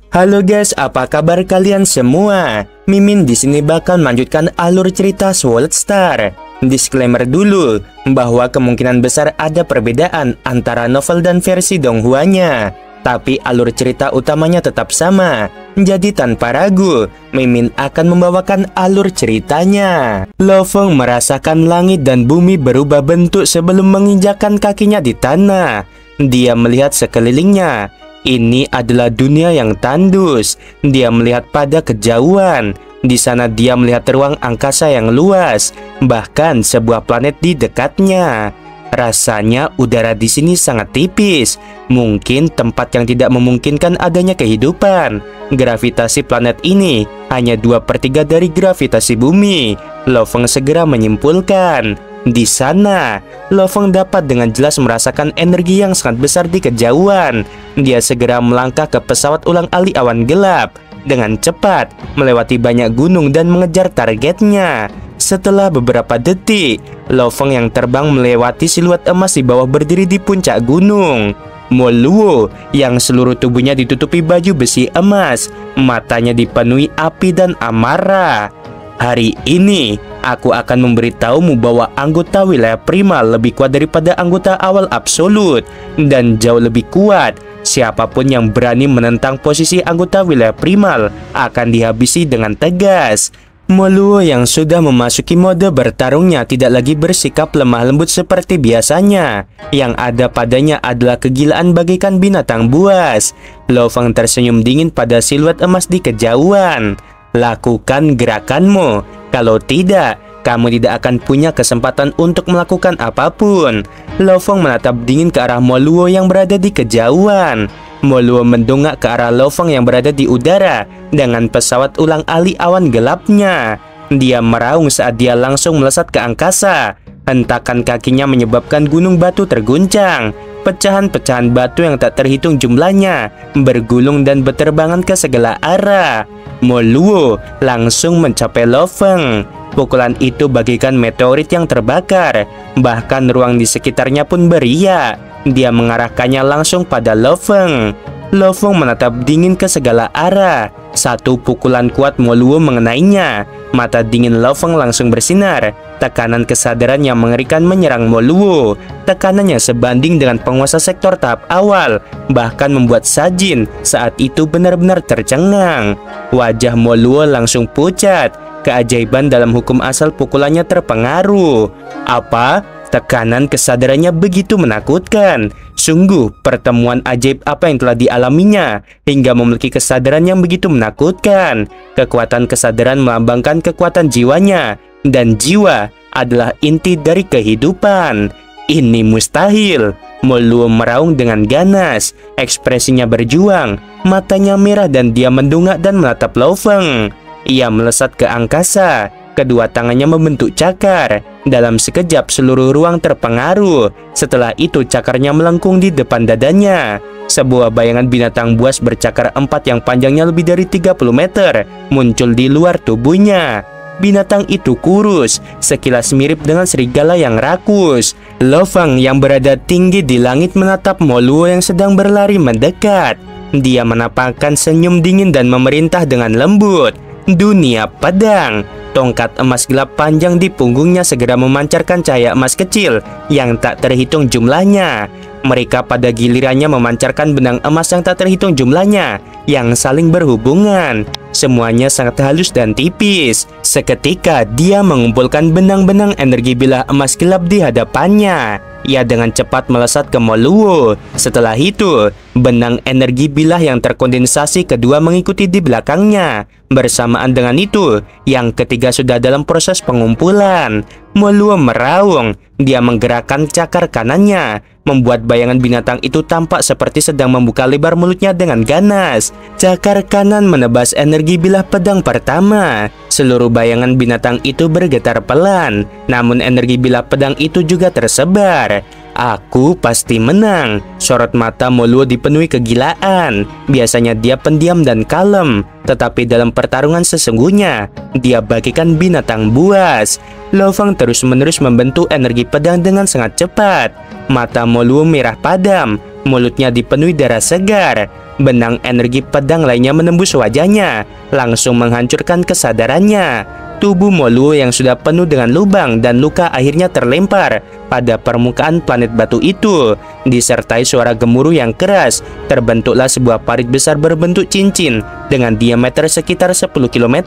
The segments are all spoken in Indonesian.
Halo guys, apa kabar kalian semua? Mimin di sini bakal melanjutkan alur cerita Sword Star. Disclaimer dulu bahwa kemungkinan besar ada perbedaan antara novel dan versi Donghuanya, tapi alur cerita utamanya tetap sama. Jadi tanpa ragu, Mimin akan membawakan alur ceritanya. Lo Feng merasakan langit dan bumi berubah bentuk sebelum menginjakkan kakinya di tanah. Dia melihat sekelilingnya. Ini adalah dunia yang tandus. Dia melihat pada kejauhan. Di sana dia melihat ruang angkasa yang luas, bahkan sebuah planet di dekatnya. Rasanya udara di sini sangat tipis. Mungkin tempat yang tidak memungkinkan adanya kehidupan. Gravitasi planet ini hanya 2/3 dari gravitasi bumi. Lo Feng segera menyimpulkan. Di sana, Lo Feng dapat dengan jelas merasakan energi yang sangat besar di kejauhan. Dia segera melangkah ke pesawat ulang-alik awan gelap. Dengan cepat, melewati banyak gunung dan mengejar targetnya. Setelah beberapa detik, Lo Feng yang terbang melewati siluet emas di bawah berdiri di puncak gunung. Mo Luo yang seluruh tubuhnya ditutupi baju besi emas, matanya dipenuhi api dan amarah. Hari ini, aku akan memberitahumu bahwa anggota wilayah primal lebih kuat daripada anggota awal absolut dan jauh lebih kuat. Siapapun yang berani menentang posisi anggota wilayah primal akan dihabisi dengan tegas. Mo Luo yang sudah memasuki mode bertarungnya tidak lagi bersikap lemah lembut seperti biasanya. Yang ada padanya adalah kegilaan bagaikan binatang buas. Lo Feng tersenyum dingin pada siluet emas di kejauhan. Lakukan gerakanmu. Kalau tidak, kamu tidak akan punya kesempatan untuk melakukan apapun. Lo Feng menatap dingin ke arah Mo Luo yang berada di kejauhan. Mo Luo mendongak ke arah Lo Feng yang berada di udara dengan pesawat ulang-alik awan gelapnya. Dia meraung saat dia langsung melesat ke angkasa. Hentakan kakinya menyebabkan gunung batu terguncang. Pecahan-pecahan batu yang tak terhitung jumlahnya bergulung dan berterbangan ke segala arah. Mo Luo langsung mencapai Lo Feng. Pukulan itu bagaikan meteorit yang terbakar. Bahkan ruang di sekitarnya pun beriak. Dia mengarahkannya langsung pada Lo Feng. Lo Feng menatap dingin ke segala arah. Satu pukulan kuat Mo Luo mengenainya. Mata dingin Lo Feng langsung bersinar. Tekanan kesadaran yang mengerikan menyerang Mo Luo. Tekanannya sebanding dengan penguasa sektor tahap awal, bahkan membuat Sajin saat itu benar-benar tercengang. Wajah Mo Luo langsung pucat. Keajaiban dalam hukum asal pukulannya terpengaruh. Apa? Tekanan kesadarannya begitu menakutkan. Sungguh, pertemuan ajaib apa yang telah dialaminya hingga memiliki kesadaran yang begitu menakutkan. Kekuatan kesadaran melambangkan kekuatan jiwanya, dan jiwa adalah inti dari kehidupan. Ini mustahil. Mo Luo meraung dengan ganas. Ekspresinya berjuang, matanya merah dan dia mendongak dan menatap Lo Feng. Ia melesat ke angkasa. Kedua tangannya membentuk cakar. Dalam sekejap seluruh ruang terpengaruh. Setelah itu cakarnya melengkung di depan dadanya. Sebuah bayangan binatang buas bercakar 4 yang panjangnya lebih dari 30 meter muncul di luar tubuhnya. Binatang itu kurus, sekilas mirip dengan serigala yang rakus. Lo Feng yang berada tinggi di langit menatap Mo Luo yang sedang berlari mendekat. Dia menampakkan senyum dingin dan memerintah dengan lembut. Dunia pedang. Tongkat emas gelap panjang di punggungnya segera memancarkan cahaya emas kecil yang tak terhitung jumlahnya. Mereka pada gilirannya memancarkan benang emas yang tak terhitung jumlahnya yang saling berhubungan. Semuanya sangat halus dan tipis. Seketika dia mengumpulkan benang-benang energi bilah emas gelap di hadapannya. Ia dengan cepat melesat ke Mo Luo. Setelah itu, benang energi bilah yang terkondensasi kedua mengikuti di belakangnya. Bersamaan dengan itu, yang ketiga sudah dalam proses pengumpulan. Mo Luo meraung. Dia menggerakkan cakar kanannya, membuat bayangan binatang itu tampak seperti sedang membuka lebar mulutnya dengan ganas. Cakar kanan menebas energi bilah pedang pertama. Seluruh bayangan binatang itu bergetar pelan, namun energi bilah pedang itu juga tersebar. Aku pasti menang. Sorot mata Mo Luo dipenuhi kegilaan. Biasanya dia pendiam dan kalem, tetapi dalam pertarungan sesungguhnya, dia bagaikan binatang buas. Lo Feng terus-menerus membentuk energi pedang dengan sangat cepat. Mata Mo Luo merah padam. mulutnya dipenuhi darah segar. Benang energi pedang lainnya menembus wajahnya, langsung menghancurkan kesadarannya. Tubuh Moluo yang sudah penuh dengan lubang dan luka akhirnya terlempar pada permukaan planet batu itu. Disertai suara gemuruh yang keras, terbentuklah sebuah parit besar berbentuk cincin dengan diameter sekitar 10 km.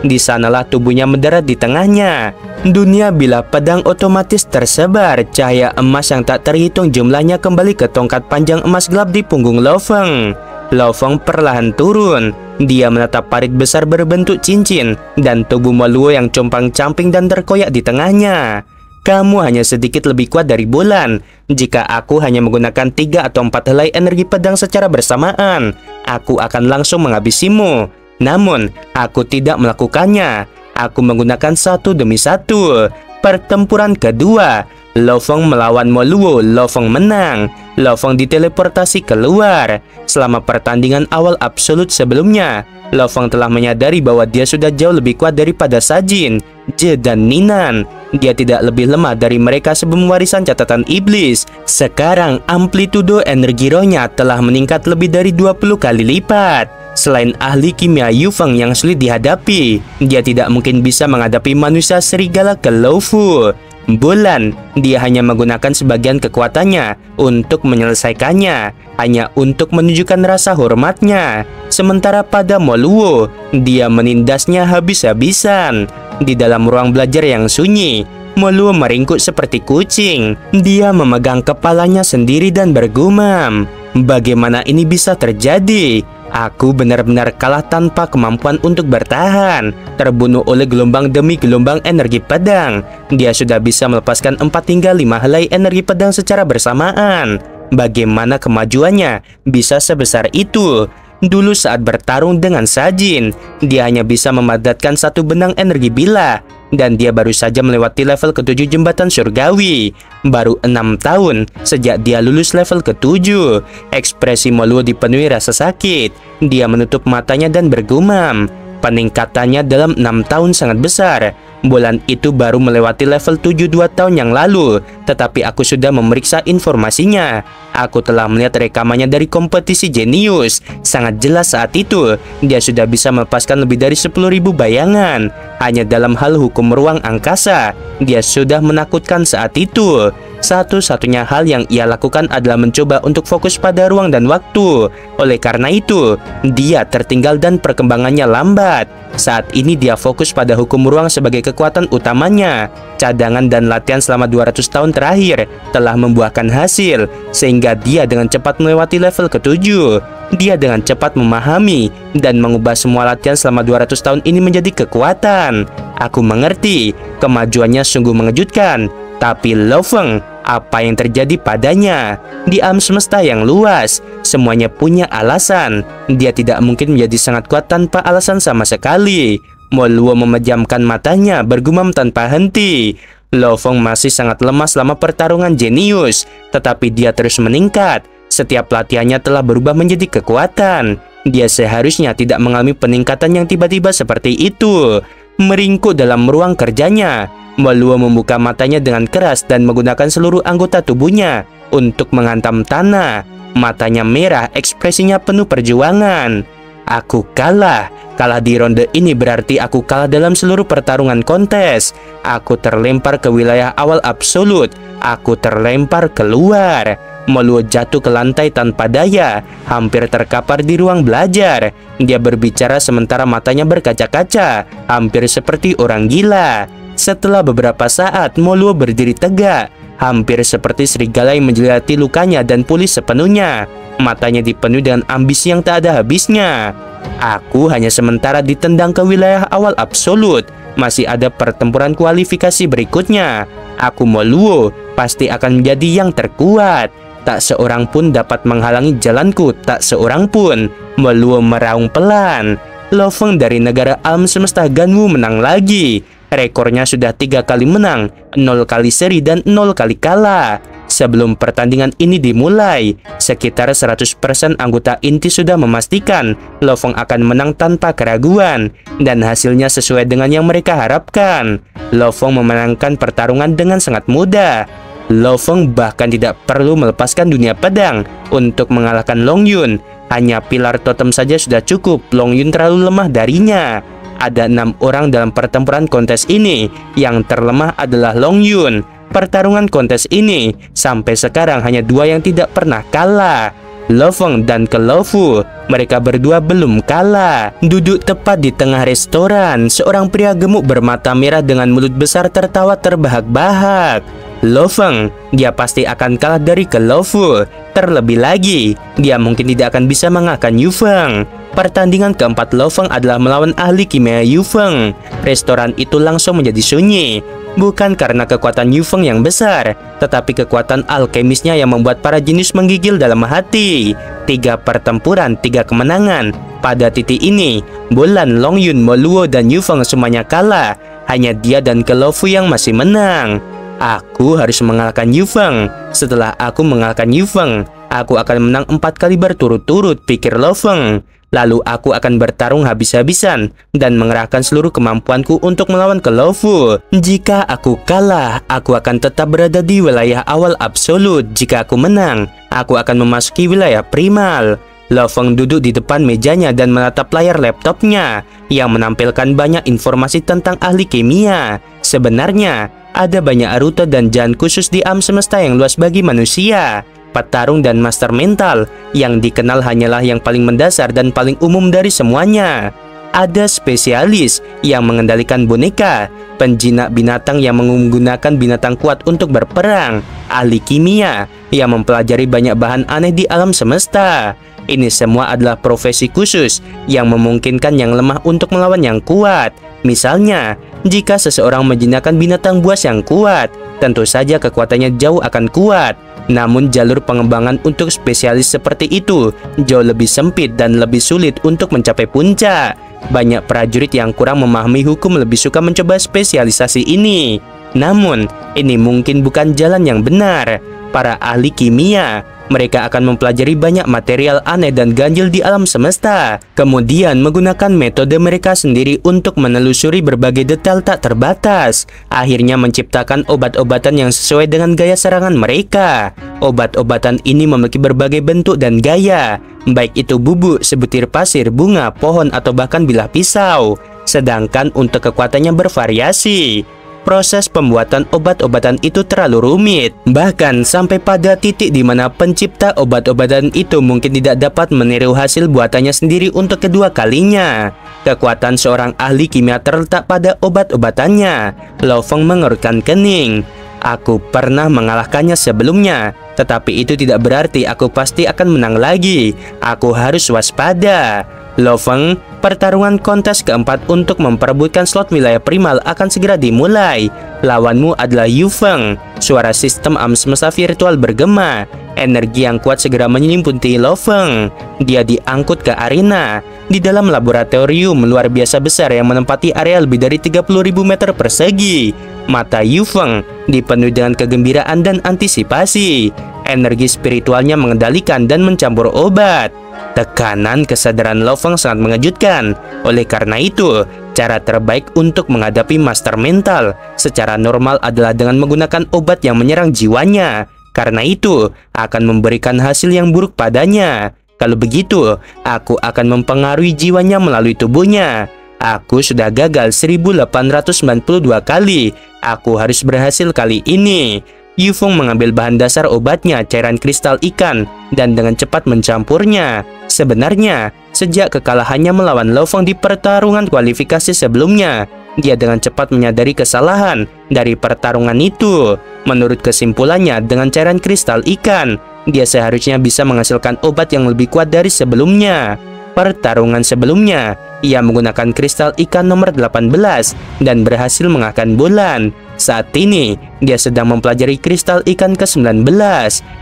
Di sanalah tubuhnya mendarat di tengahnya. Dunia bilah pedang otomatis tersebar. Cahaya emas yang tak terhitung jumlahnya kembali ke tongkat panjang emas gelap di punggung Lo Feng. Lo Feng perlahan turun. Dia menatap parit besar berbentuk cincin dan tubuh Moluo yang compang-camping dan terkoyak di tengahnya. Kamu hanya sedikit lebih kuat dari bulan. Jika aku hanya menggunakan 3 atau 4 helai energi pedang secara bersamaan, aku akan langsung menghabisimu. Namun, aku tidak melakukannya. Aku menggunakan satu demi satu. Pertempuran kedua, Lo Feng melawan Moluo. Lo Feng menang. Lo Feng diteleportasi keluar. Selama pertandingan awal absolut sebelumnya, Lo Feng telah menyadari bahwa dia sudah jauh lebih kuat daripada Sajin, Je, dan Ninan. Dia tidak lebih lemah dari mereka sebelum warisan catatan iblis. Sekarang amplitudo energi rohnya telah meningkat lebih dari 20 kali lipat. Selain ahli kimia Yu Feng yang sulit dihadapi, dia tidak mungkin bisa menghadapi manusia serigala ke Lo Fu. Bulan, dia hanya menggunakan sebagian kekuatannya untuk menyelesaikannya, hanya untuk menunjukkan rasa hormatnya. Sementara pada Moluo, dia menindasnya habis-habisan. Di dalam ruang belajar yang sunyi, Moluo meringkuk seperti kucing. Dia memegang kepalanya sendiri dan bergumam, bagaimana ini bisa terjadi? Aku benar-benar kalah tanpa kemampuan untuk bertahan, terbunuh oleh gelombang demi gelombang energi pedang. Dia sudah bisa melepaskan 4 hingga 5 helai energi pedang secara bersamaan. Bagaimana kemajuannya bisa sebesar itu? Dulu saat bertarung dengan Sajin, dia hanya bisa memadatkan 1 benang energi bilah, dan dia baru saja melewati level ke-7 jembatan surgawi. Baru 6 tahun sejak dia lulus level ke-7. Ekspresi Moluo dipenuhi rasa sakit. Dia menutup matanya dan bergumam, peningkatannya dalam 6 tahun sangat besar. Bulan itu baru melewati level 7 2 tahun yang lalu, tetapi aku sudah memeriksa informasinya. Aku telah melihat rekamannya dari kompetisi jenius. Sangat jelas saat itu, dia sudah bisa melepaskan lebih dari 10.000 bayangan. Hanya dalam hal hukum ruang angkasa, dia sudah menakutkan saat itu. Satu-satunya hal yang ia lakukan adalah mencoba untuk fokus pada ruang dan waktu. Oleh karena itu, dia tertinggal dan perkembangannya lambat. Saat ini dia fokus pada hukum ruang sebagai kekuatan utamanya. Cadangan dan latihan selama 200 tahun terakhir telah membuahkan hasil, sehingga dia dengan cepat melewati level ke-7. Dia dengan cepat memahami dan mengubah semua latihan selama 200 tahun ini menjadi kekuatan. Aku mengerti, kemajuannya sungguh mengejutkan. Tapi Lo Feng, apa yang terjadi padanya? Di alam semesta yang luas, semuanya punya alasan. Dia tidak mungkin menjadi sangat kuat tanpa alasan sama sekali. Moluo memejamkan matanya, bergumam tanpa henti. Lo Feng masih sangat lemah selama pertarungan jenius, tetapi dia terus meningkat. Setiap latihannya telah berubah menjadi kekuatan. Dia seharusnya tidak mengalami peningkatan yang tiba-tiba seperti itu. Meringkuk dalam ruang kerjanya, Moluo membuka matanya dengan keras dan menggunakan seluruh anggota tubuhnya untuk menghantam tanah. Matanya merah, ekspresinya penuh perjuangan. Aku kalah. Kalah di ronde ini berarti aku kalah dalam seluruh pertarungan kontes. Aku terlempar ke wilayah awal absolut. Aku terlempar keluar. Moluo jatuh ke lantai tanpa daya, hampir terkapar di ruang belajar. Dia berbicara sementara matanya berkaca-kaca, hampir seperti orang gila. Setelah beberapa saat, Moluo berdiri tegak, hampir seperti serigala yang menjelati lukanya dan pulih sepenuhnya. Matanya dipenuhi dengan ambisi yang tak ada habisnya. Aku hanya sementara ditendang ke wilayah awal absolut. Masih ada pertempuran kualifikasi berikutnya. Aku Moluo pasti akan menjadi yang terkuat. Tak seorang pun dapat menghalangi jalanku, tak seorang pun. Moluo meraung pelan. Lo Feng dari negara alam semesta Ganwu menang lagi. Rekornya sudah 3 kali menang, 0 kali seri, dan 0 kali kalah. Sebelum pertandingan ini dimulai, sekitar 100% anggota inti sudah memastikan Lo Feng akan menang tanpa keraguan, dan hasilnya sesuai dengan yang mereka harapkan. Lo Feng memenangkan pertarungan dengan sangat mudah. Lo Feng bahkan tidak perlu melepaskan dunia pedang untuk mengalahkan Long Yun. Hanya pilar totem saja sudah cukup, Long Yun terlalu lemah darinya. Ada 6 orang dalam pertempuran kontes ini, yang terlemah adalah Long Yun. Pertarungan kontes ini, sampai sekarang hanya 2 yang tidak pernah kalah, Lo Feng dan Ke Lo Fu. Mereka berdua belum kalah. Duduk tepat di tengah restoran, seorang pria gemuk bermata merah dengan mulut besar tertawa terbahak-bahak. Lo Feng, dia pasti akan kalah dari Ke Lo Fu. Terlebih lagi, dia mungkin tidak akan bisa mengalahkan Yu Feng. Pertandingan keempat Lo Feng adalah melawan ahli kimia Yu Feng. Restoran itu langsung menjadi sunyi. Bukan karena kekuatan Yu Feng yang besar, tetapi kekuatan alkemisnya yang membuat para jenius menggigil dalam hati. 3 pertempuran, 3 kemenangan. Pada titik ini, Bulan, Long Yun, Mo Luo, dan Yu Feng semuanya kalah. Hanya dia dan Ke Lo Fu yang masih menang. Aku harus mengalahkan Yu Feng. Setelah aku mengalahkan Yu Feng, aku akan menang 4 kali berturut-turut, pikir Lo Feng. Lalu aku akan bertarung habis-habisan dan mengerahkan seluruh kemampuanku untuk melawan Ke Lo Fu. Jika aku kalah, aku akan tetap berada di wilayah awal absolut. Jika aku menang, aku akan memasuki wilayah primal. Lo Feng duduk di depan mejanya dan menatap layar laptopnya yang menampilkan banyak informasi tentang ahli kimia. Sebenarnya, ada banyak rute dan jalan khusus di alam semesta yang luas bagi manusia. Petarung dan master mental yang dikenal hanyalah yang paling mendasar dan paling umum dari semuanya. Ada spesialis yang mengendalikan boneka, penjinak binatang yang menggunakan binatang kuat untuk berperang, ahli kimia yang mempelajari banyak bahan aneh di alam semesta. Ini semua adalah profesi khusus yang memungkinkan yang lemah untuk melawan yang kuat. Misalnya, jika seseorang menjinakkan binatang buas yang kuat, tentu saja kekuatannya jauh akan kuat. Namun jalur pengembangan untuk spesialis seperti itu jauh lebih sempit dan lebih sulit untuk mencapai puncak. Banyak prajurit yang kurang memahami hukum lebih suka mencoba spesialisasi ini. Namun, ini mungkin bukan jalan yang benar. Para ahli kimia, mereka akan mempelajari banyak material aneh dan ganjil di alam semesta, kemudian menggunakan metode mereka sendiri untuk menelusuri berbagai detail tak terbatas. Akhirnya menciptakan obat-obatan yang sesuai dengan gaya serangan mereka. Obat-obatan ini memiliki berbagai bentuk dan gaya, baik itu bubuk, sebutir pasir, bunga, pohon, atau bahkan bilah pisau. Sedangkan untuk kekuatannya bervariasi. Proses pembuatan obat-obatan itu terlalu rumit, bahkan sampai pada titik di mana pencipta obat-obatan itu mungkin tidak dapat meniru hasil buatannya sendiri untuk kedua kalinya. Kekuatan seorang ahli kimia terletak pada obat-obatannya. Lo Feng mengerutkan kening. Aku pernah mengalahkannya sebelumnya, tetapi itu tidak berarti aku pasti akan menang lagi. Aku harus waspada. Lo Feng, pertarungan kontes keempat untuk memperebutkan slot wilayah primal akan segera dimulai. Lawanmu adalah Yu Feng. Suara sistem alam semesta virtual bergema. Energi yang kuat segera menyelimuti Lo Feng. Dia diangkut ke arena. Di dalam laboratorium luar biasa besar yang menempati area lebih dari 30.000 meter persegi. Mata Yu Feng dipenuhi dengan kegembiraan dan antisipasi. Energi spiritualnya mengendalikan dan mencampur obat. Tekanan kesadaran Lo Feng sangat mengejutkan. Oleh karena itu, cara terbaik untuk menghadapi master mental secara normal adalah dengan menggunakan obat yang menyerang jiwanya. Karena itu, akan memberikan hasil yang buruk padanya. Kalau begitu, aku akan mempengaruhi jiwanya melalui tubuhnya. Aku sudah gagal 1892 kali. Aku harus berhasil kali ini. Yu Feng mengambil bahan dasar obatnya, cairan kristal ikan, dan dengan cepat mencampurnya. Sebenarnya, sejak kekalahannya melawan Lo Feng di pertarungan kualifikasi sebelumnya, dia dengan cepat menyadari kesalahan dari pertarungan itu. Menurut kesimpulannya, dengan cairan kristal ikan, dia seharusnya bisa menghasilkan obat yang lebih kuat dari sebelumnya. Pertarungan sebelumnya, ia menggunakan kristal ikan nomor 18 dan berhasil mengalahkan Bulan. Saat ini, dia sedang mempelajari kristal ikan ke-19.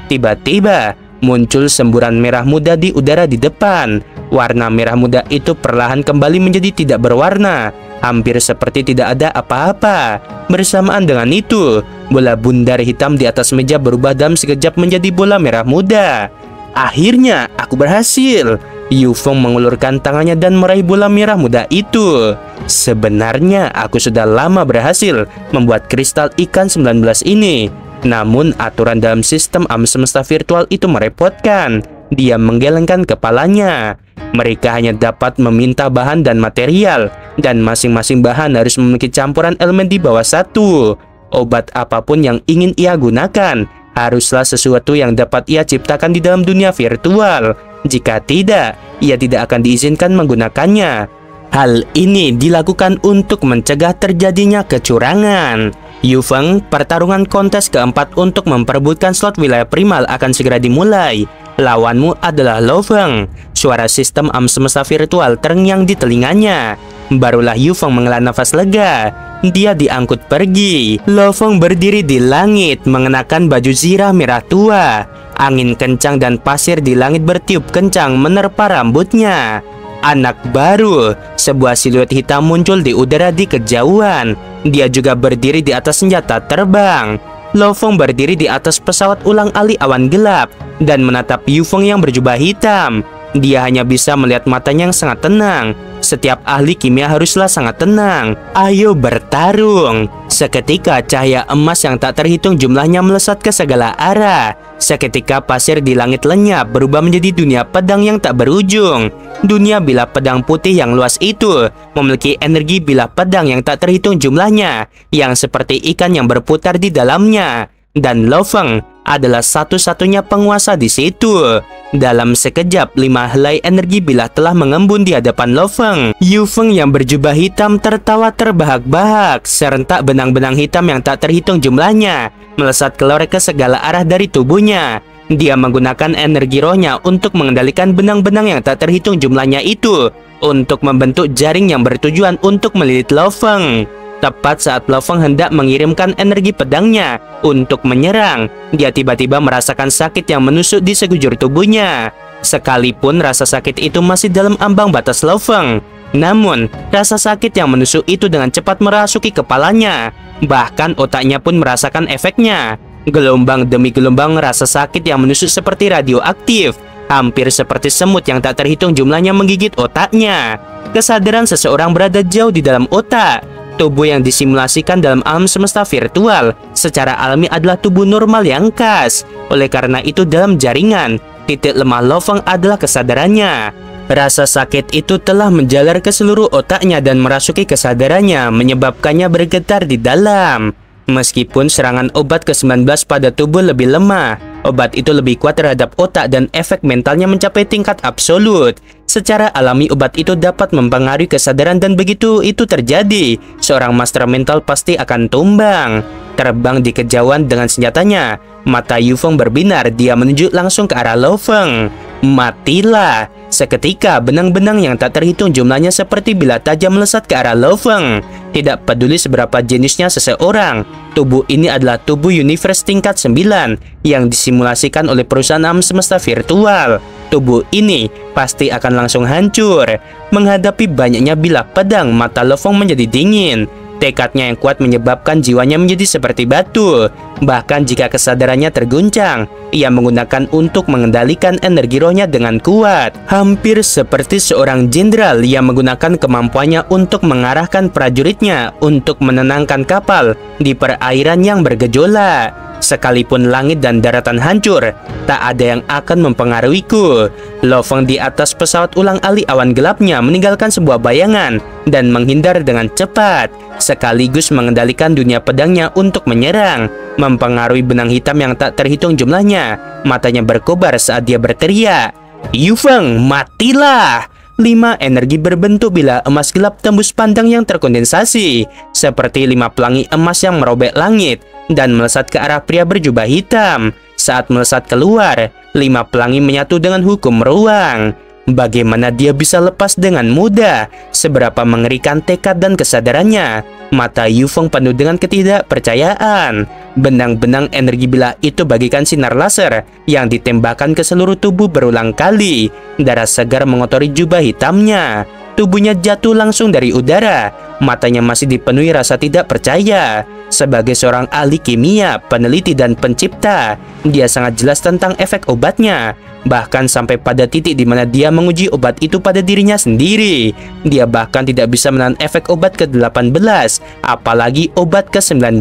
Tiba-tiba, muncul semburan merah muda di udara di depan. Warna merah muda itu perlahan kembali menjadi tidak berwarna, hampir seperti tidak ada apa-apa. Bersamaan dengan itu, bola bundar hitam di atas meja berubah dalam sekejap menjadi bola merah muda. Akhirnya, aku berhasil. Yu Feng mengulurkan tangannya dan meraih bola merah muda itu. Sebenarnya aku sudah lama berhasil membuat kristal ikan 19 ini. Namun aturan dalam sistem alam semesta virtual itu merepotkan. Dia menggelengkan kepalanya. Mereka hanya dapat meminta bahan dan material, dan masing-masing bahan harus memiliki campuran elemen di bawah satu. Obat apapun yang ingin ia gunakan haruslah sesuatu yang dapat ia ciptakan di dalam dunia virtual. Jika tidak, ia tidak akan diizinkan menggunakannya. Hal ini dilakukan untuk mencegah terjadinya kecurangan. Yufeng, pertarungan kontes keempat untuk memperebutkan slot wilayah primal akan segera dimulai. Lawanmu adalah Lo Feng. Suara sistem alam semesta virtual terngiang di telinganya. Barulah Yufeng menghela nafas lega. Dia diangkut pergi. Lo Feng berdiri di langit mengenakan baju zirah merah tua. Angin kencang dan pasir di langit bertiup kencang menerpa rambutnya. Anak baru, sebuah siluet hitam muncul di udara di kejauhan. Dia juga berdiri di atas senjata terbang. Lo Feng berdiri di atas pesawat ulang-alik awan gelap dan menatap Yufeng yang berjubah hitam. Dia hanya bisa melihat matanya yang sangat tenang. Setiap ahli kimia haruslah sangat tenang. Ayo bertarung. Seketika cahaya emas yang tak terhitung jumlahnya melesat ke segala arah. Seketika pasir di langit lenyap berubah menjadi dunia pedang yang tak berujung. Dunia bilah pedang putih yang luas itu memiliki energi bilah pedang yang tak terhitung jumlahnya, yang seperti ikan yang berputar di dalamnya. Dan Lo Feng adalah satu-satunya penguasa di situ. Dalam sekejap, 5 helai energi bilah telah mengembun di hadapan Lo Feng. Yufeng yang berjubah hitam tertawa terbahak-bahak. Serentak benang-benang hitam yang tak terhitung jumlahnya melesat keluar ke segala arah dari tubuhnya. Dia menggunakan energi rohnya untuk mengendalikan benang-benang yang tak terhitung jumlahnya itu untuk membentuk jaring yang bertujuan untuk melilit Lo Feng. Tepat saat Lo Feng hendak mengirimkan energi pedangnya untuk menyerang, dia tiba-tiba merasakan sakit yang menusuk di sekujur tubuhnya. Sekalipun rasa sakit itu masih dalam ambang batas Lo Feng, namun rasa sakit yang menusuk itu dengan cepat merasuki kepalanya. Bahkan otaknya pun merasakan efeknya. Gelombang demi gelombang rasa sakit yang menusuk seperti radioaktif, hampir seperti semut yang tak terhitung jumlahnya menggigit otaknya. Kesadaran seseorang berada jauh di dalam otak. Tubuh yang disimulasikan dalam alam semesta virtual secara alami adalah tubuh normal yang khas. Oleh karena itu dalam jaringan, titik lemah Lo Feng adalah kesadarannya. Rasa sakit itu telah menjalar ke seluruh otaknya dan merasuki kesadarannya, menyebabkannya bergetar di dalam. Meskipun serangan obat ke-19 pada tubuh lebih lemah, obat itu lebih kuat terhadap otak dan efek mentalnya mencapai tingkat absolut. Secara alami obat itu dapat mempengaruhi kesadaran dan begitu itu terjadi, seorang master mental pasti akan tumbang. Terbang di kejauhan dengan senjatanya, mata Yufeng berbinar, dia menunjuk langsung ke arah Lo Feng. Matilah! Seketika benang-benang yang tak terhitung jumlahnya seperti bilah tajam melesat ke arah Lo Feng. Tidak peduli seberapa jenisnya seseorang, tubuh ini adalah tubuh universe tingkat 9 yang disimulasikan oleh perusahaan alam semesta virtual. Tubuh ini pasti akan langsung hancur. Menghadapi banyaknya bilah pedang, mata Lo Feng menjadi dingin. Tekadnya yang kuat menyebabkan jiwanya menjadi seperti batu. Bahkan jika kesadarannya terguncang, ia menggunakan untuk mengendalikan energi rohnya dengan kuat. Hampir seperti seorang jenderal yang menggunakan kemampuannya untuk mengarahkan prajuritnya untuk menenangkan kapal di perairan yang bergejolak. Sekalipun langit dan daratan hancur, tak ada yang akan mempengaruhiku. Lo Feng di atas pesawat ulang-alik awan gelapnya meninggalkan sebuah bayangan dan menghindar dengan cepat, sekaligus mengendalikan dunia pedangnya untuk menyerang, mempengaruhi benang hitam yang tak terhitung jumlahnya. Matanya berkobar saat dia berteriak, "Yufeng, matilah!" 5 energi berbentuk bilah emas gelap tembus pandang yang terkondensasi, seperti 5 pelangi emas yang merobek langit dan melesat ke arah pria berjubah hitam. Saat melesat keluar, 5 pelangi menyatu dengan hukum ruang. Bagaimana dia bisa lepas dengan mudah? Seberapa mengerikan tekad dan kesadarannya. Mata Yufeng penuh dengan ketidakpercayaan. Benang-benang energi bilah itu bagikan sinar laser yang ditembakkan ke seluruh tubuh berulang kali. Darah segar mengotori jubah hitamnya. Tubuhnya jatuh langsung dari udara. Matanya masih dipenuhi rasa tidak percaya. Sebagai seorang ahli kimia, peneliti, dan pencipta, dia sangat jelas tentang efek obatnya. Bahkan sampai pada titik di mana dia menguji obat itu pada dirinya sendiri. Dia bahkan tidak bisa menahan efek obat ke-18, apalagi obat ke-19.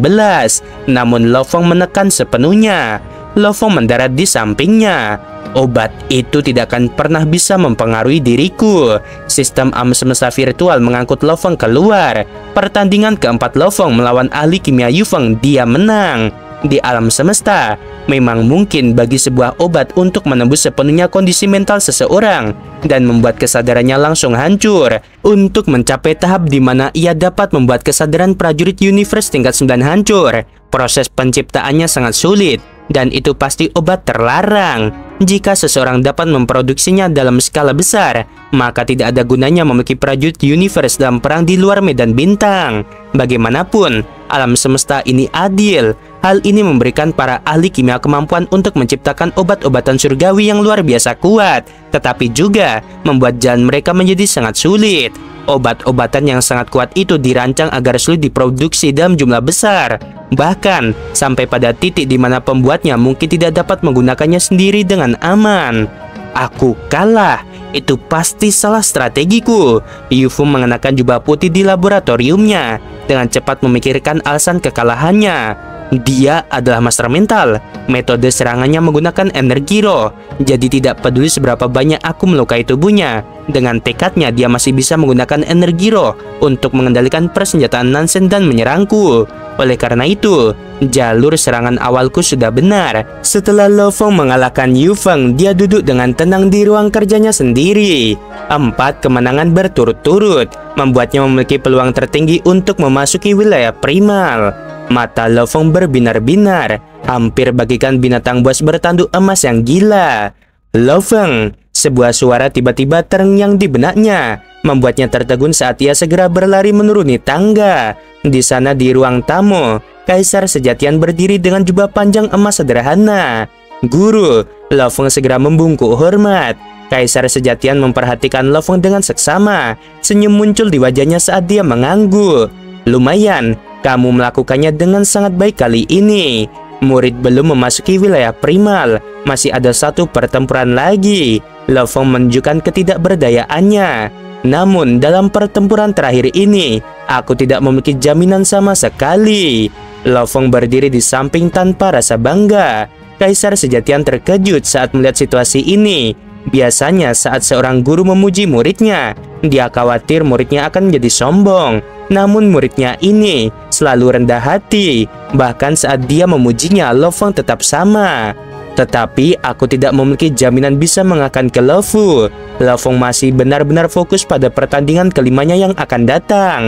Namun Lo Fong menekan sepenuhnya. Lo Fong mendarat di sampingnya. Obat itu tidak akan pernah bisa mempengaruhi diriku. Sistem alam semesta virtual mengangkut Lo Fong keluar. Pertandingan keempat Lo Fong melawan ahli kimia Yu Feng, dia menang. Di alam semesta, memang mungkin bagi sebuah obat untuk menembus sepenuhnya kondisi mental seseorang dan membuat kesadarannya langsung hancur. Untuk mencapai tahap di mana ia dapat membuat kesadaran prajurit Universe tingkat 9 hancur, proses penciptaannya sangat sulit. Dan itu pasti obat terlarang. Jika seseorang dapat memproduksinya dalam skala besar, maka tidak ada gunanya memiliki prajurit Universe dalam perang di luar medan bintang. Bagaimanapun, alam semesta ini adil. Hal ini memberikan para ahli kimia kemampuan untuk menciptakan obat-obatan surgawi yang luar biasa kuat, tetapi juga membuat jalan mereka menjadi sangat sulit. Obat-obatan yang sangat kuat itu dirancang agar sulit diproduksi dalam jumlah besar. Bahkan sampai pada titik di mana pembuatnya mungkin tidak dapat menggunakannya sendiri dengan aman. Aku kalah. Itu pasti salah strategiku. Yu Feng mengenakan jubah putih di laboratoriumnya, dengan cepat memikirkan alasan kekalahannya. Dia adalah master mental. Metode serangannya menggunakan energi roh. Jadi tidak peduli seberapa banyak aku melukai tubuhnya, dengan tekadnya dia masih bisa menggunakan energi roh untuk mengendalikan persenjataan Nansen dan menyerangku. Oleh karena itu, jalur serangan awalku sudah benar. Setelah Lo Fong mengalahkan Yu Feng, dia duduk dengan tenang di ruang kerjanya sendiri. 4 kemenangan berturut-turut membuatnya memiliki peluang tertinggi untuk memasuki wilayah primal. Mata Lo Fong berbinar-binar, hampir bagikan binatang buas bertanduk emas yang gila. Lo Fong, sebuah suara tiba-tiba terngiang di benaknya, membuatnya tertegun saat ia segera berlari menuruni tangga. Di sana di ruang tamu, Kaisar Sejatian berdiri dengan jubah panjang emas sederhana. Guru, Lo Fong segera membungkuk hormat. Kaisar Sejatian memperhatikan Lo Fong dengan seksama. Senyum muncul di wajahnya saat dia mengangguk. Lumayan, kamu melakukannya dengan sangat baik kali ini. Murid belum memasuki wilayah primal. Masih ada satu pertempuran lagi. Lo Fong menunjukkan ketidakberdayaannya. Namun dalam pertempuran terakhir ini, aku tidak memiliki jaminan sama sekali. Lo Fong berdiri di samping tanpa rasa bangga. Kaisar Sejatian terkejut saat melihat situasi ini. Biasanya saat seorang guru memuji muridnya, dia khawatir muridnya akan menjadi sombong. Namun muridnya ini selalu rendah hati. Bahkan saat dia memujinya, Lo Fong tetap sama. Tetapi aku tidak memiliki jaminan bisa mengalahkan ke Lo Fu. Lo Fong masih benar-benar fokus pada pertandingan kelimanya yang akan datang.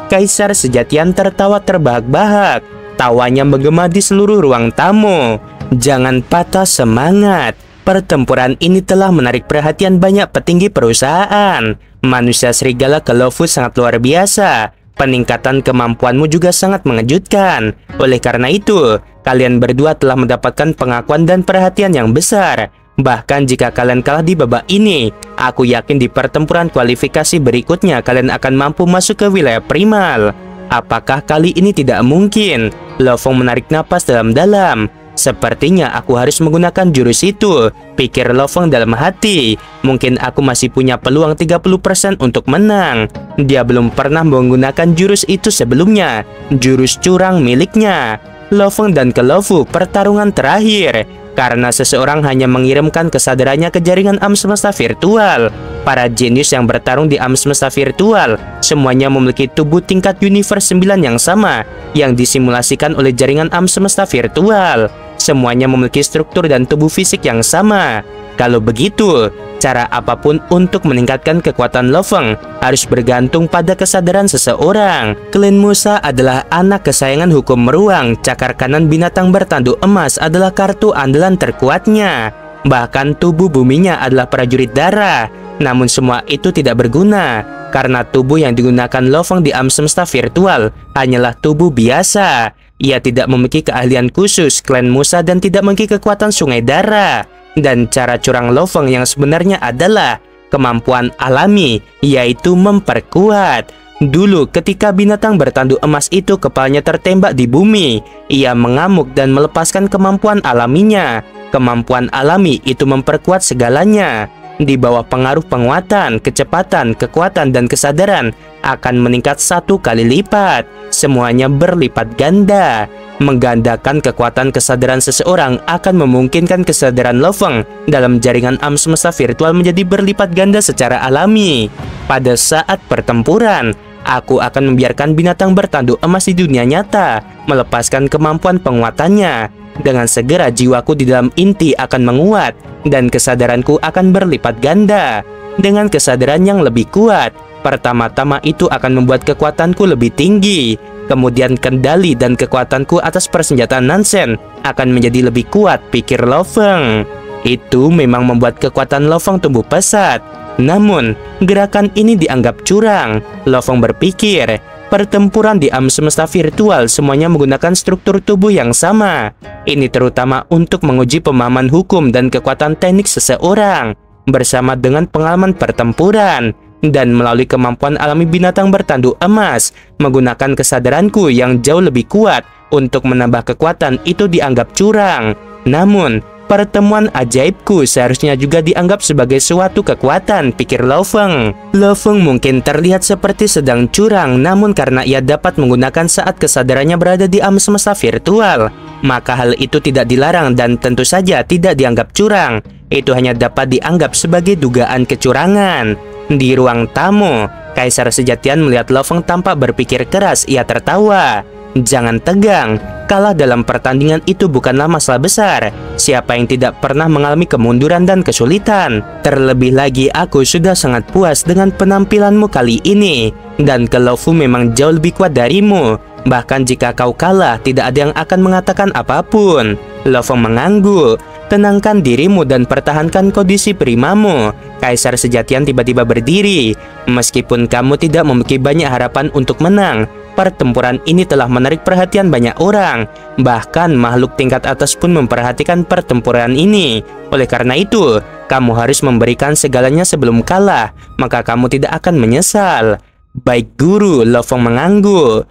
Kaisar Sejatian tertawa terbahak-bahak. Tawanya menggema di seluruh ruang tamu. Jangan patah semangat. Pertempuran ini telah menarik perhatian banyak petinggi perusahaan. Manusia serigala ke Lo Fu sangat luar biasa. Peningkatan kemampuanmu juga sangat mengejutkan. Oleh karena itu, kalian berdua telah mendapatkan pengakuan dan perhatian yang besar. Bahkan jika kalian kalah di babak ini, aku yakin di pertempuran kualifikasi berikutnya kalian akan mampu masuk ke wilayah primal. Apakah kali ini tidak mungkin? Lo Fong menarik napas dalam-dalam. Sepertinya aku harus menggunakan jurus itu, pikir Lo Fong dalam hati. Mungkin aku masih punya peluang 30% untuk menang. Dia belum pernah menggunakan jurus itu sebelumnya, jurus curang miliknya. Lo Fong dan Lo Fu pertarungan terakhir. Karena seseorang hanya mengirimkan kesadarannya ke jaringan alam semesta virtual. Para jenius yang bertarung di alam semesta virtual semuanya memiliki tubuh tingkat Universe 9 yang sama, yang disimulasikan oleh jaringan alam semesta virtual. Semuanya memiliki struktur dan tubuh fisik yang sama. Kalau begitu, cara apapun untuk meningkatkan kekuatan Lo Fong harus bergantung pada kesadaran seseorang. Klan Musa adalah anak kesayangan hukum meruang. Cakar kanan binatang bertanduk emas adalah kartu andalan terkuatnya. Bahkan tubuh buminya adalah prajurit darah. Namun semua itu tidak berguna, karena tubuh yang digunakan Lo Fong di alam semesta virtual hanyalah tubuh biasa. Ia tidak memiliki keahlian khusus klan Musa dan tidak memiliki kekuatan sungai darah. Dan cara curang Lo Fong yang sebenarnya adalah kemampuan alami, yaitu memperkuat. Dulu ketika binatang bertanduk emas itu kepalanya tertembak di bumi, ia mengamuk dan melepaskan kemampuan alaminya. Kemampuan alami itu memperkuat segalanya. Di bawah pengaruh penguatan, kecepatan, kekuatan, dan kesadaran akan meningkat 1 kali lipat. Semuanya berlipat ganda. Menggandakan kekuatan kesadaran seseorang akan memungkinkan kesadaran Lo Feng dalam jaringan alam semesta virtual menjadi berlipat ganda secara alami. Pada saat pertempuran, aku akan membiarkan binatang bertanduk emas di dunia nyata melepaskan kemampuan penguatannya. Dengan segera jiwaku di dalam inti akan menguat dan kesadaranku akan berlipat ganda. Dengan kesadaran yang lebih kuat, pertama-tama itu akan membuat kekuatanku lebih tinggi. Kemudian kendali dan kekuatanku atas persenjataan Nansen akan menjadi lebih kuat, pikir Lo Feng. Itu memang membuat kekuatan Lo Feng tumbuh pesat. Namun, gerakan ini dianggap curang. Lo Feng berpikir, pertempuran di alam semesta virtual semuanya menggunakan struktur tubuh yang sama. Ini terutama untuk menguji pemahaman hukum dan kekuatan teknik seseorang. Bersama dengan pengalaman pertempuran dan melalui kemampuan alami binatang bertanduk emas, menggunakan kesadaranku yang jauh lebih kuat untuk menambah kekuatan itu dianggap curang. Namun, pertemuan ajaibku seharusnya juga dianggap sebagai suatu kekuatan, pikir Lo Feng. Lo Feng mungkin terlihat seperti sedang curang, namun karena ia dapat menggunakan saat kesadarannya berada di alam semesta virtual, maka hal itu tidak dilarang dan tentu saja tidak dianggap curang. Itu hanya dapat dianggap sebagai dugaan kecurangan. Di ruang tamu, Kaisar Sejatian melihat Lo Feng tampak berpikir keras. Ia tertawa. Jangan tegang, kalah dalam pertandingan itu bukanlah masalah besar. Siapa yang tidak pernah mengalami kemunduran dan kesulitan? Terlebih lagi aku sudah sangat puas dengan penampilanmu kali ini. Dan Lo Fu memang jauh lebih kuat darimu. Bahkan jika kau kalah, tidak ada yang akan mengatakan apapun. Lo Feng mengangguk. Tenangkan dirimu dan pertahankan kondisi primamu. Kaisar Sejatian tiba-tiba berdiri. Meskipun kamu tidak memiliki banyak harapan untuk menang, pertempuran ini telah menarik perhatian banyak orang. Bahkan makhluk tingkat atas pun memperhatikan pertempuran ini. Oleh karena itu, kamu harus memberikan segalanya sebelum kalah, maka kamu tidak akan menyesal. Baik guru, Lo Feng mengangguk.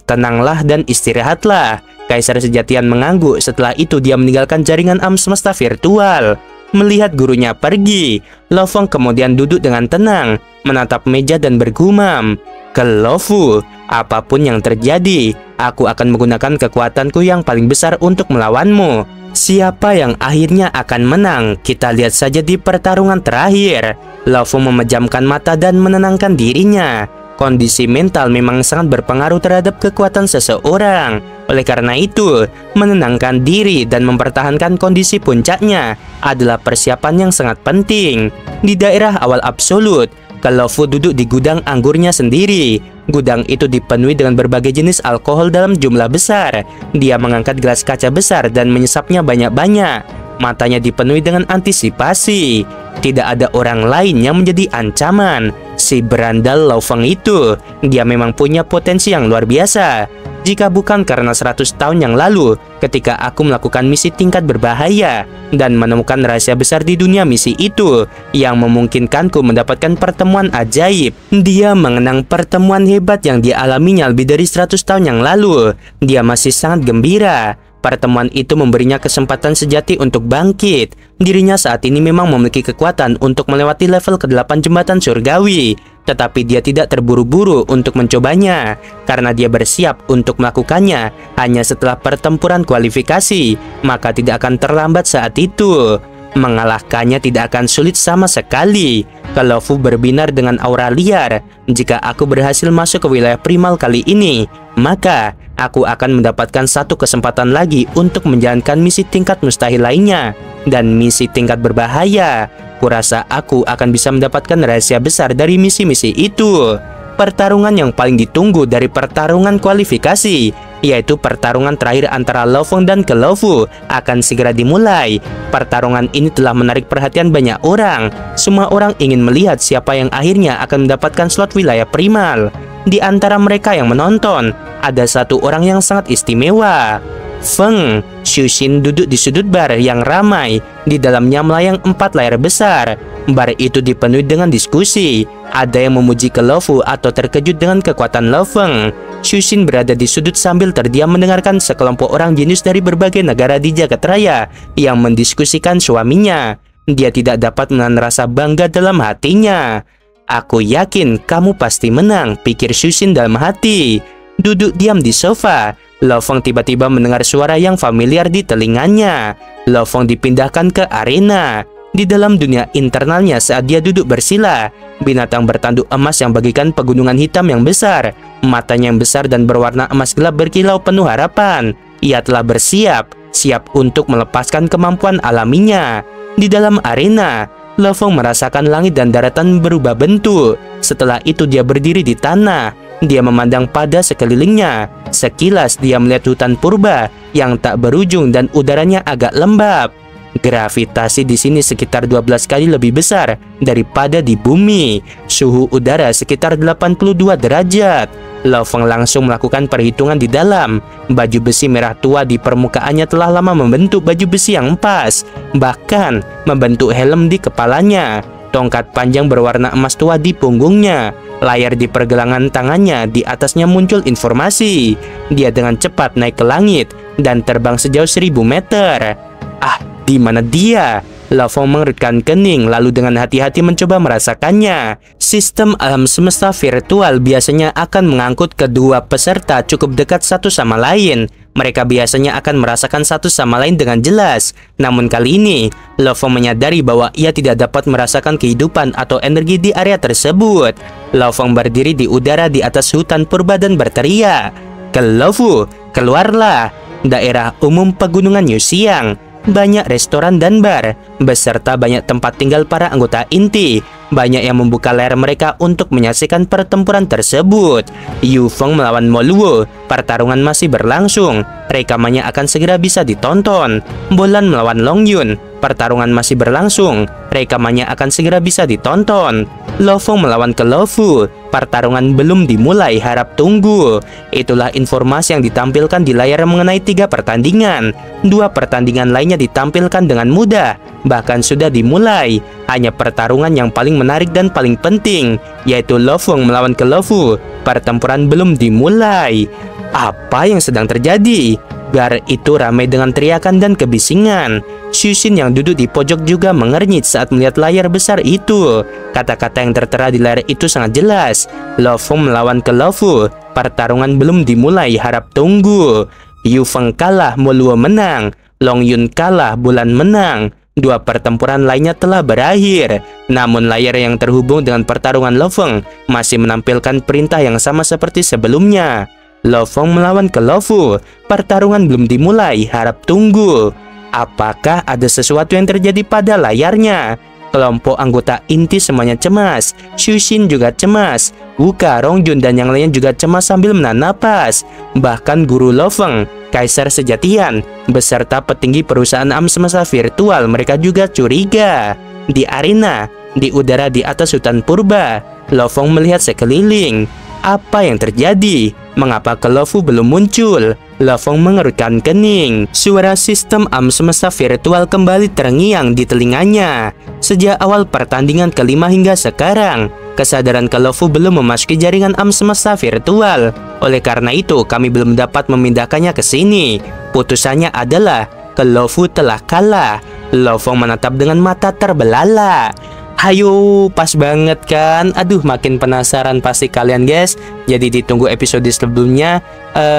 Tenanglah dan istirahatlah. Kaisar Sejatian mengangguk. Setelah itu dia meninggalkan jaringan alam semesta virtual. Melihat gurunya pergi, Lo Feng kemudian duduk dengan tenang, menatap meja dan bergumam, "Lo Fu, apapun yang terjadi, aku akan menggunakan kekuatanku yang paling besar untuk melawanmu. Siapa yang akhirnya akan menang, kita lihat saja di pertarungan terakhir." Lo Fu memejamkan mata dan menenangkan dirinya. Kondisi mental memang sangat berpengaruh terhadap kekuatan seseorang. Oleh karena itu, menenangkan diri dan mempertahankan kondisi puncaknya adalah persiapan yang sangat penting. Di daerah awal absolut, Lo Fu duduk di gudang anggurnya sendiri. Gudang itu dipenuhi dengan berbagai jenis alkohol dalam jumlah besar. Dia mengangkat gelas kaca besar dan menyesapnya banyak-banyak. Matanya dipenuhi dengan antisipasi. Tidak ada orang lain yang menjadi ancaman. Si berandal Lo Feng itu, dia memang punya potensi yang luar biasa. Jika bukan karena 100 tahun yang lalu, ketika aku melakukan misi tingkat berbahaya dan menemukan rahasia besar di dunia misi itu yang memungkinkanku mendapatkan pertemuan ajaib. Dia mengenang pertemuan hebat yang dia alaminya lebih dari 100 tahun yang lalu. Dia masih sangat gembira. Pertemuan itu memberinya kesempatan sejati untuk bangkit. Dirinya saat ini memang memiliki kekuatan untuk melewati level ke-8 jembatan surgawi. Tetapi dia tidak terburu-buru untuk mencobanya, karena dia bersiap untuk melakukannya hanya setelah pertempuran kualifikasi. Maka tidak akan terlambat saat itu. Mengalahkannya tidak akan sulit sama sekali. Lo Fu berbinar dengan aura liar. Jika aku berhasil masuk ke wilayah primal kali ini, maka aku akan mendapatkan satu kesempatan lagi untuk menjalankan misi tingkat mustahil lainnya. Dan misi tingkat berbahaya, kurasa aku akan bisa mendapatkan rahasia besar dari misi-misi itu. Pertarungan yang paling ditunggu dari pertarungan kualifikasi, yaitu pertarungan terakhir antara Lo Feng dan Lo Fu, akan segera dimulai. Pertarungan ini telah menarik perhatian banyak orang. Semua orang ingin melihat siapa yang akhirnya akan mendapatkan slot wilayah primal. Di antara mereka yang menonton, ada satu orang yang sangat istimewa. Feng Xuxin duduk di sudut bar yang ramai. Di dalamnya melayang 4 layar besar. Bar itu dipenuhi dengan diskusi. Ada yang memuji ke Lo Fu atau terkejut dengan kekuatan Lo Feng. Xuxin berada di sudut sambil terdiam mendengarkan sekelompok orang jenius dari berbagai negara di jagat raya yang mendiskusikan suaminya. Dia tidak dapat menahan rasa bangga dalam hatinya. Aku yakin kamu pasti menang, pikir Xuxin dalam hati. Duduk diam di sofa, Lo Feng tiba-tiba mendengar suara yang familiar di telinganya. Lo Feng dipindahkan ke arena. Di dalam dunia internalnya saat dia duduk bersila, binatang bertanduk emas yang bagikan pegunungan hitam yang besar. Matanya yang besar dan berwarna emas gelap berkilau penuh harapan. Ia telah bersiap, siap untuk melepaskan kemampuan alaminya. Di dalam arena, Lo Feng merasakan langit dan daratan berubah bentuk. Setelah itu dia berdiri di tanah. Dia memandang pada sekelilingnya. Sekilas dia melihat hutan purba yang tak berujung dan udaranya agak lembab. Gravitasi di sini sekitar 12 kali lebih besar daripada di bumi. Suhu udara sekitar 82 derajat. Lo Feng langsung melakukan perhitungan di dalam. Baju besi merah tua di permukaannya telah lama membentuk baju besi yang pas, bahkan membentuk helm di kepalanya. Tongkat panjang berwarna emas tua di punggungnya. Layar di pergelangan tangannya, di atasnya muncul informasi. Dia dengan cepat naik ke langit dan terbang sejauh 1000 meter. Ah, di mana dia? Lo Feng mengerutkan kening lalu dengan hati-hati mencoba merasakannya. Sistem alam semesta virtual biasanya akan mengangkut kedua peserta cukup dekat satu sama lain. Mereka biasanya akan merasakan satu sama lain dengan jelas. Namun kali ini, Lo Feng menyadari bahwa ia tidak dapat merasakan kehidupan atau energi di area tersebut. Lo Feng berdiri di udara di atas hutan purba dan berteriak, "Ke Lo Fu, keluarlah!" Daerah umum pegunungan Yuxiang. Banyak restoran dan bar, beserta banyak tempat tinggal para anggota inti. Banyak yang membuka layar mereka untuk menyaksikan pertempuran tersebut. Yu Feng melawan Mo Luo. Pertarungan masih berlangsung. Rekamannya akan segera bisa ditonton. Bolan melawan Long Yun. Pertarungan masih berlangsung. Rekamannya akan segera bisa ditonton. Lo Feng melawan ke Lo Fu. Pertarungan belum dimulai, harap tunggu. Itulah informasi yang ditampilkan di layar mengenai 3 pertandingan. 2 pertandingan lainnya ditampilkan dengan mudah, bahkan sudah dimulai. Hanya pertarungan yang paling menarik dan paling penting, yaitu Lo Feng melawan ke Lo Fu. Pertempuran belum dimulai. Apa yang sedang terjadi? Bar itu ramai dengan teriakan dan kebisingan. Xuxin yang duduk di pojok juga mengernyit saat melihat layar besar itu. Kata-kata yang tertera di layar itu sangat jelas. Lo Feng melawan ke Lo Fu. Pertarungan belum dimulai, harap tunggu. Yu Feng kalah, Mo Luo menang. Long Yun kalah, Bulan menang. 2 pertempuran lainnya telah berakhir. Namun layar yang terhubung dengan pertarungan Lo Feng masih menampilkan perintah yang sama seperti sebelumnya. Lo Feng melawan ke Lo Fu. Pertarungan belum dimulai, harap tunggu. Apakah ada sesuatu yang terjadi pada layarnya? Kelompok anggota inti semuanya cemas. Xuxin juga cemas. Wuka, Rongjun dan yang lainnya juga cemas sambil menahan napas. Bahkan guru Lo Feng, Kaisar Sejatian, beserta petinggi perusahaan alam semesta virtual, mereka juga curiga. Di arena, di udara di atas hutan purba, Lo Feng melihat sekeliling. Apa yang terjadi? Mengapa ke Lo Fu belum muncul? Lo Feng mengerutkan kening. Suara sistem alam semesta virtual kembali terngiang di telinganya. Sejak awal pertandingan kelima hingga sekarang, kesadaran ke Lo Fu belum memasuki jaringan alam semesta virtual. Oleh karena itu, kami belum dapat memindahkannya ke sini. Putusannya adalah ke Lo Fu telah kalah. Lo Feng menatap dengan mata terbelalak. Hayo, pas banget kan? Aduh, makin penasaran pasti kalian guys. Jadi ditunggu episode sebelumnya.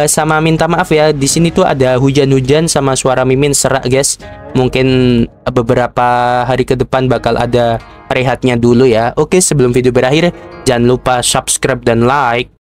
Sama minta maaf ya, di sini tuh ada hujan-hujan sama suara Mimin serak guys. Mungkin beberapa hari ke depan bakal ada rehatnya dulu ya. Oke, sebelum video berakhir, jangan lupa subscribe dan like.